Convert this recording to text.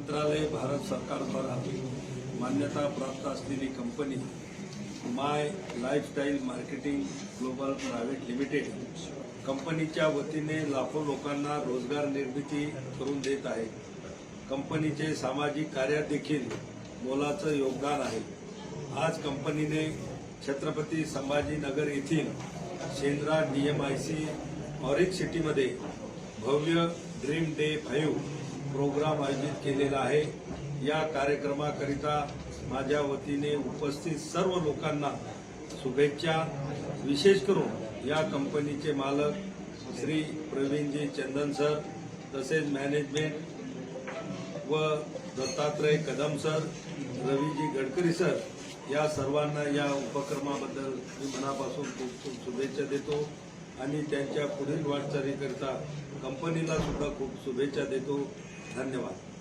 मंत्रालय भारत सरकारद्वारा मान्यता प्राप्त असलेली company My Lifestyle Marketing Global Private Limited कंपनीच्या वतीने लाखो लोकांना रोजगार निर्मिती करून देत आहे। कंपनीचे सामाजिक कार्यात देखील मोलाचं योगदान आहे। आज कंपनीने छत्रपती संभाजीनगर येथील शेंद्रा DMIC ऑरिक सिटीमध्ये भव्य ड्रीम डे 5 प्रोग्राम आयोजित केलेला आहे। या कार्यक्रमाकरिता माझ्या वतीने उपस्थित सर्व लोकांना शुभेच्छा। विशेष करून या कंपनीचे मालक श्री प्रवीणजी चंदन सर, तसेच मॅनेजमेंट व दत्तात्रय कदम सर, रवीजी गडकरी सर या सर्वांना या उपक्रमाबद्दल मी मनापासून खूप खूप शुभेच्छा देतो आणि त्यांच्या पुढील वाटचालीकरिता कंपनीला सुद्धा खूप शुभेच्छा देतो। धन्यवाद।